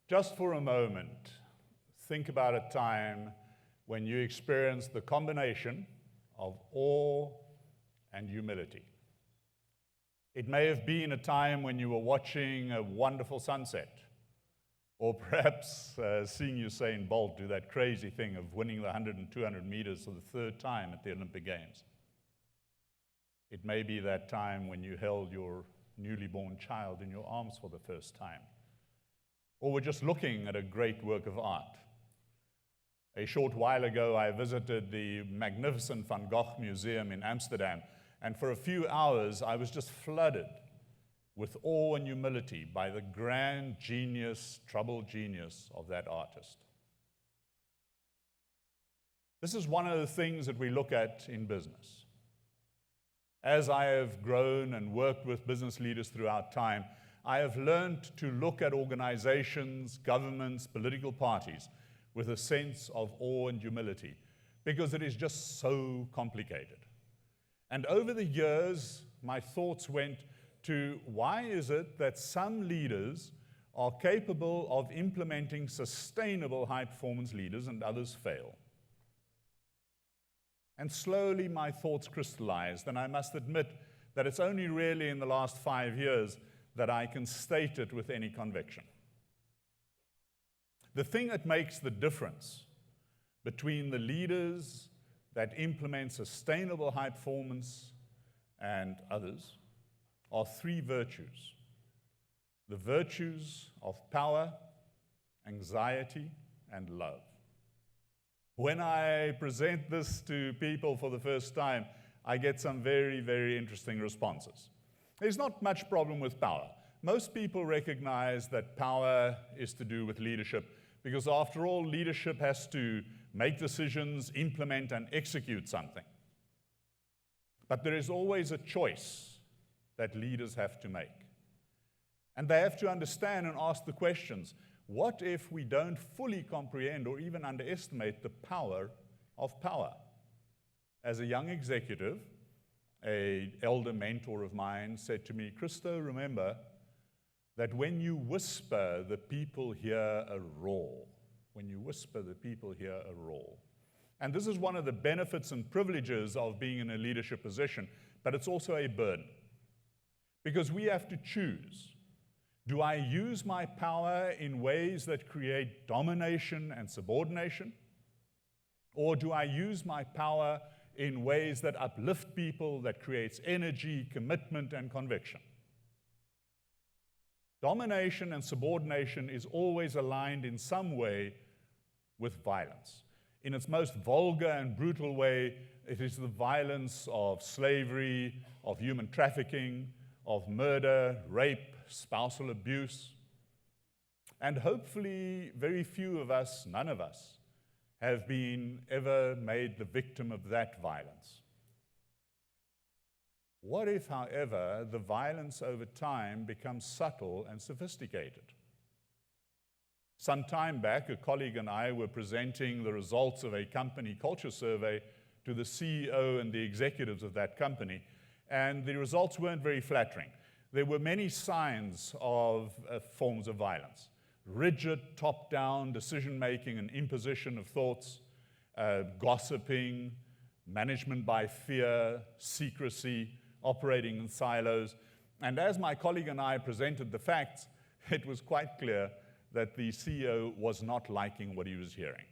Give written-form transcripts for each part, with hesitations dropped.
Just for a moment, think about a time when you experienced the combination of awe and humility. It may have been a time when you were watching a wonderful sunset, or perhaps seeing Usain Bolt do that crazy thing of winning the 100 and 200 meters for the third time at the Olympic Games. It may be that time when you held your newly born child in your arms for the first time, or were just looking at a great work of art. A short while ago, I visited the magnificent Van Gogh Museum in Amsterdam, and for a few hours, I was just flooded with awe and humility by the grand genius, troubled genius of that artist. This is one of the things that we look at in business. As I have grown and worked with business leaders throughout time, I have learned to look at organizations, governments, political parties with a sense of awe and humility, because it is just so complicated. And over the years, my thoughts went to why is it that some leaders are capable of implementing sustainable high-performance leaders and others fail? And slowly my thoughts crystallized, and I must admit that it's only really in the last 5 years that I can state it with any conviction. The thing that makes the difference between the leaders that implement sustainable high performance and others are three virtues. The virtues of power, anxiety, and love. When I present this to people for the first time, I get some very, very interesting responses. There's not much problem with power. Most people recognize that power is to do with leadership, because after all, leadership has to make decisions, implement, and execute something. But there is always a choice that leaders have to make. And they have to understand and ask the questions, what if we don't fully comprehend or even underestimate the power of power? As a young executive, an elder mentor of mine said to me, Christo, remember that when you whisper, the people hear a roar. When you whisper, the people hear a roar. And this is one of the benefits and privileges of being in a leadership position, but it's also a burden. Because we have to choose. Do I use my power in ways that create domination and subordination? Or do I use my power in ways that uplift people, that creates energy, commitment, and conviction? Domination and subordination is always aligned in some way with violence. In its most vulgar and brutal way, it is the violence of slavery, of human trafficking, of murder, rape, spousal abuse. And hopefully, very few of us, none of us, have been ever made the victim of that violence. What if, however, the violence over time becomes subtle and sophisticated? Some time back, a colleague and I were presenting the results of a company culture survey to the CEO and the executives of that company, and the results weren't very flattering. There were many signs of forms of violence. Rigid, top-down decision-making and imposition of thoughts, gossiping, management by fear, secrecy, operating in silos. And as my colleague and I presented the facts, it was quite clear that the CEO was not liking what he was hearing.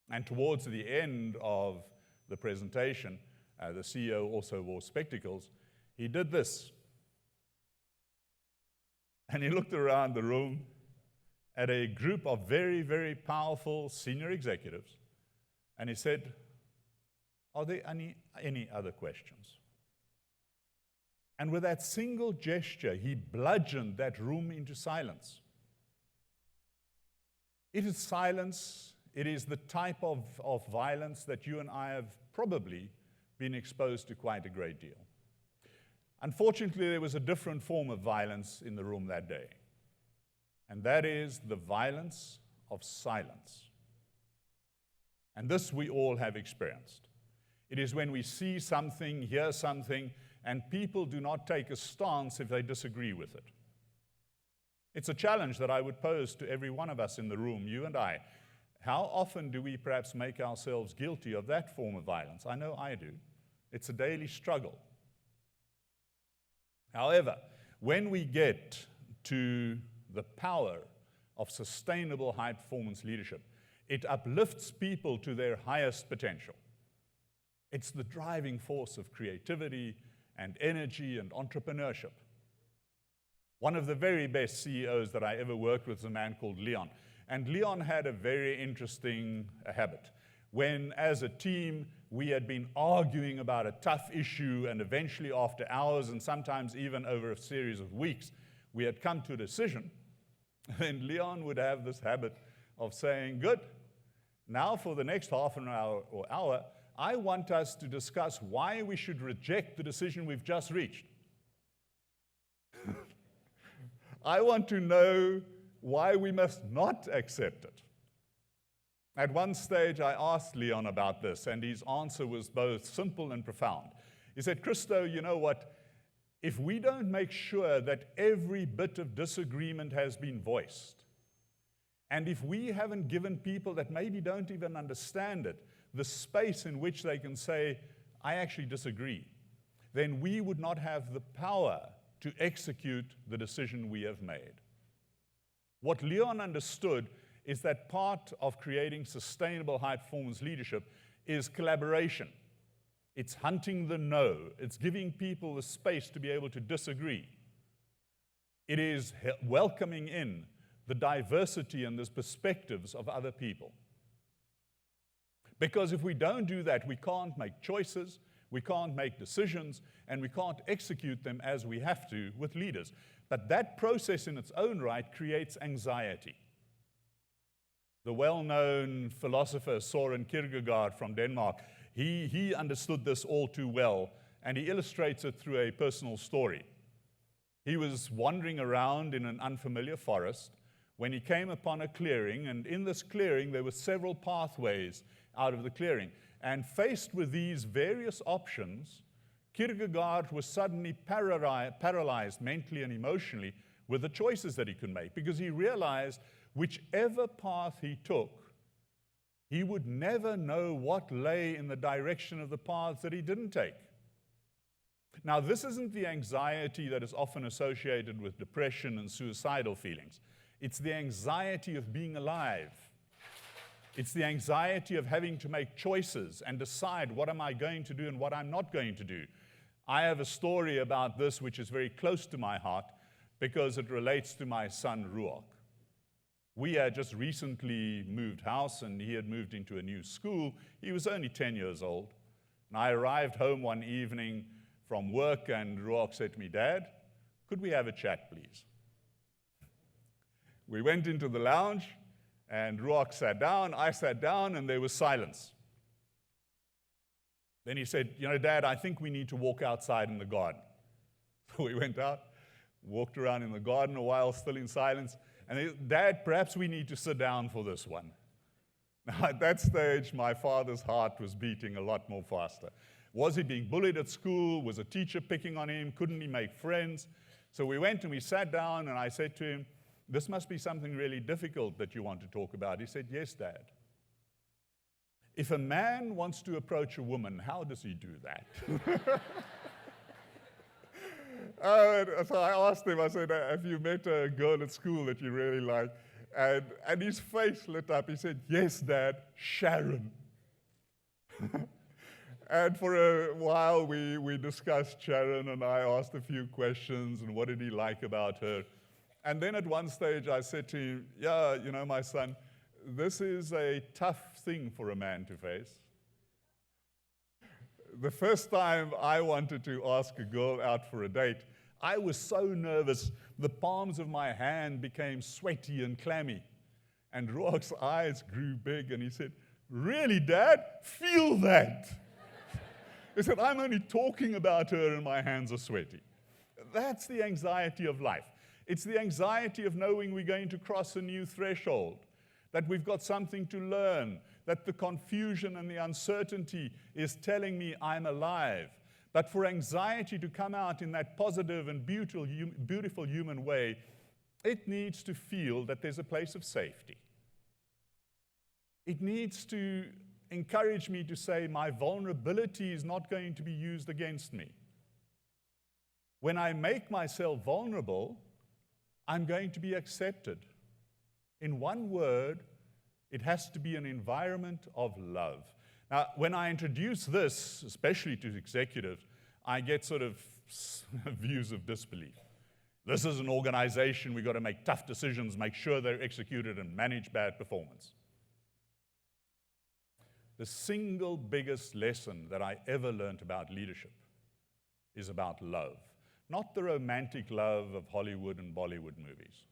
And towards the end of the presentation, the CEO also wore spectacles. He did this. And he looked around the room at a group of very, very powerful senior executives, and he said, are there any other questions? And with that single gesture, he bludgeoned that room into silence. It is silence. It is the type of violence that you and I have probably been exposed to quite a great deal. Unfortunately, there was a different form of violence in the room that day, and that is the violence of silence. And this we all have experienced. It is when we see something, hear something, and people do not take a stance if they disagree with it. It's a challenge that I would pose to every one of us in the room, you and I. How often do we perhaps make ourselves guilty of that form of violence? I know I do. It's a daily struggle. However, when we get to the power of sustainable high-performance leadership, it uplifts people to their highest potential. It's the driving force of creativity and energy and entrepreneurship. One of the very best CEOs that I ever worked with is a man called Leon. And Leon had a very interesting habit. When, as a team, we had been arguing about a tough issue, and eventually after hours and sometimes even over a series of weeks, we had come to a decision, then Leon would have this habit of saying, good, now for the next half an hour or hour, I want us to discuss why we should reject the decision we've just reached. I want to know why we must not accept it. At one stage, I asked Leon about this, and his answer was both simple and profound. He said, Christo, you know what? If we don't make sure that every bit of disagreement has been voiced, and if we haven't given people that maybe don't even understand it the space in which they can say, I actually disagree, then we would not have the power to execute the decision we have made. What Leon understood is that part of creating sustainable high-performance leadership is collaboration. It's hunting the no. It's giving people the space to be able to disagree. It is welcoming in the diversity and the perspectives of other people. Because if we don't do that, we can't make choices, we can't make decisions, and we can't execute them as we have to with leaders. But that process in its own right creates anxiety. The well-known philosopher Søren Kierkegaard from Denmark, he understood this all too well, and he illustrates it through a personal story. He was wandering around in an unfamiliar forest when he came upon a clearing, and in this clearing there were several pathways out of the clearing. And faced with these various options, Kierkegaard was suddenly paralyzed mentally and emotionally with the choices that he could make, because he realized whichever path he took, he would never know what lay in the direction of the paths that he didn't take. Now, this isn't the anxiety that is often associated with depression and suicidal feelings. It's the anxiety of being alive. It's the anxiety of having to make choices and decide what am I going to do and what I'm not going to do. I have a story about this which is very close to my heart because it relates to my son, Ruach. We had just recently moved house, and he had moved into a new school. He was only 10 years old. And I arrived home one evening from work, and Ruach said to me, Dad, could we have a chat, please? We went into the lounge, and Ruach sat down, I sat down, and there was silence. Then he said, you know, Dad, I think we need to walk outside in the garden. So we went out, walked around in the garden a while, still in silence. And he said, Dad, perhaps we need to sit down for this one. Now, at that stage, my father's heart was beating a lot more faster. Was he being bullied at school? Was a teacher picking on him? Couldn't he make friends? So we went and we sat down, and I said to him, this must be something really difficult that you want to talk about. He said, yes, Dad. If a man wants to approach a woman, how does he do that? So I asked him, I said, have you met a girl at school that you really like? And his face lit up. He said, yes, Dad, Sharon. And for a while, we discussed Sharon, and I asked a few questions, and what did he like about her? And then at one stage, I said to him, yeah, you know, my son, this is a tough thing for a man to face. The first time I wanted to ask a girl out for a date, I was so nervous, the palms of my hand became sweaty and clammy. And Ruach's eyes grew big, and he said, really, Dad? Feel that. He said, I'm only talking about her and my hands are sweaty. That's the anxiety of life. It's the anxiety of knowing we're going to cross a new threshold, that we've got something to learn, that the confusion and the uncertainty is telling me I'm alive. But for anxiety to come out in that positive and beautiful human way, It needs to feel that there's a place of safety. It needs to encourage me to say my vulnerability is not going to be used against me. When I make myself vulnerable, I'm going to be accepted. In one word, it has to be an environment of love. Now, when I introduce this, especially to executives, I get sort of views of disbelief. This is an organization, we've got to make tough decisions, make sure they're executed, and manage bad performance. The single biggest lesson that I ever learned about leadership is about love. Not the romantic love of Hollywood and Bollywood movies.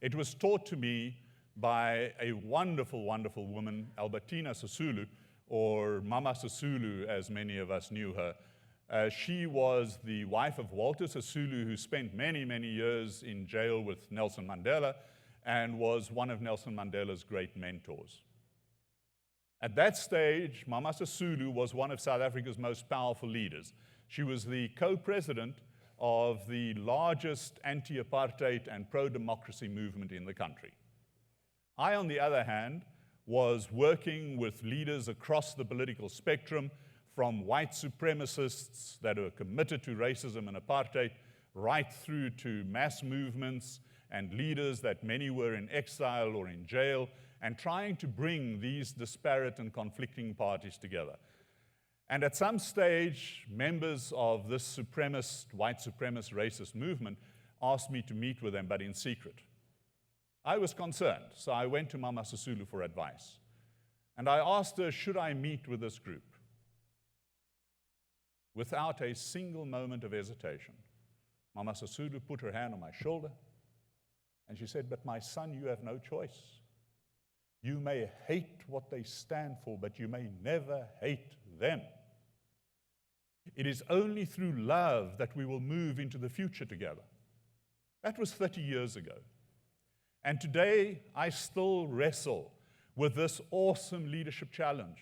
It was taught to me by a wonderful, wonderful woman, Albertina Sisulu, or Mama Sisulu, as many of us knew her. She was the wife of Walter Sisulu, who spent many, many years in jail with Nelson Mandela and was one of Nelson Mandela's great mentors. At that stage, Mama Sisulu was one of South Africa's most powerful leaders. She was the co-president of the largest anti-apartheid and pro-democracy movement in the country. I, on the other hand, was working with leaders across the political spectrum, from white supremacists that were committed to racism and apartheid, right through to mass movements and leaders that many were in exile or in jail, and trying to bring these disparate and conflicting parties together. And at some stage, members of this supremacist, white supremacist, racist movement asked me to meet with them, but in secret. I was concerned, so I went to Mama Sisulu for advice. And I asked her, should I meet with this group? Without a single moment of hesitation, Mama Sisulu put her hand on my shoulder, and she said, but my son, you have no choice. You may hate what they stand for, but you may never hate them. It is only through love that we will move into the future together. That was 30 years ago. And today, I still wrestle with this awesome leadership challenge.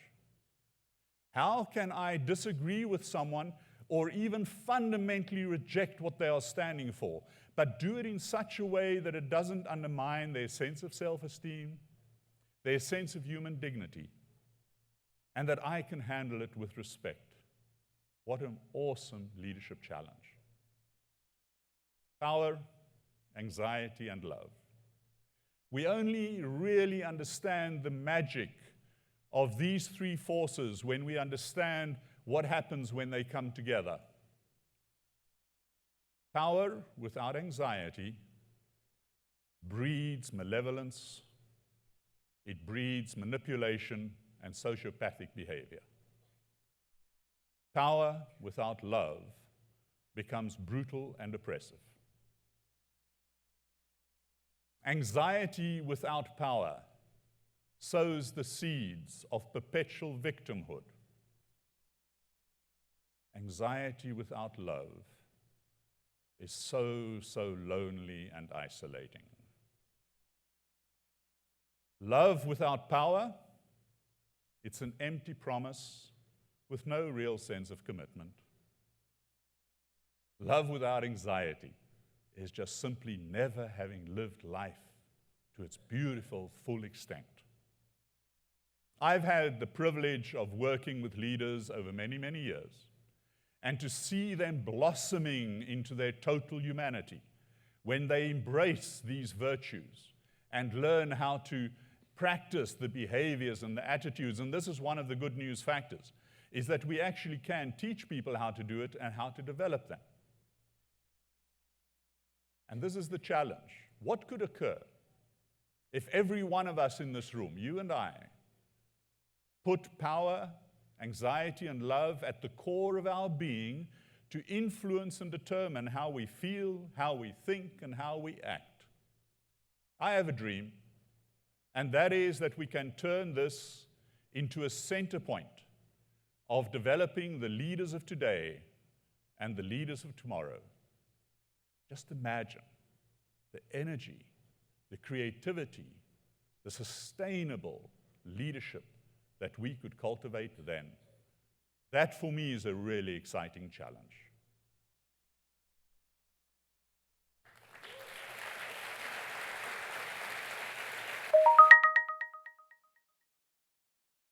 How can I disagree with someone or even fundamentally reject what they are standing for, but do it in such a way that it doesn't undermine their sense of self-esteem, their sense of human dignity, and that I can handle it with respect? What an awesome leadership challenge. Power, anxiety, and love. We only really understand the magic of these three forces when we understand what happens when they come together. Power without anxiety breeds malevolence, it breeds manipulation and sociopathic behavior. Power without love becomes brutal and oppressive. Anxiety without power sows the seeds of perpetual victimhood. Anxiety without love is so, so lonely and isolating. Love without power, it's an empty promise with no real sense of commitment. Love without anxiety is just simply never having lived life to its beautiful, full extent. I've had the privilege of working with leaders over many, many years, and to see them blossoming into their total humanity when they embrace these virtues and learn how to practice the behaviors and the attitudes. And this is one of the good news factors, is that we actually can teach people how to do it and how to develop them. And this is the challenge. What could occur if every one of us in this room, you and I, put power, anxiety, and love at the core of our being to influence and determine how we feel, how we think, and how we act? I have a dream, and that is that we can turn this into a center point of developing the leaders of today and the leaders of tomorrow. Just imagine the energy, the creativity, the sustainable leadership that we could cultivate then. That, for me, is a really exciting challenge.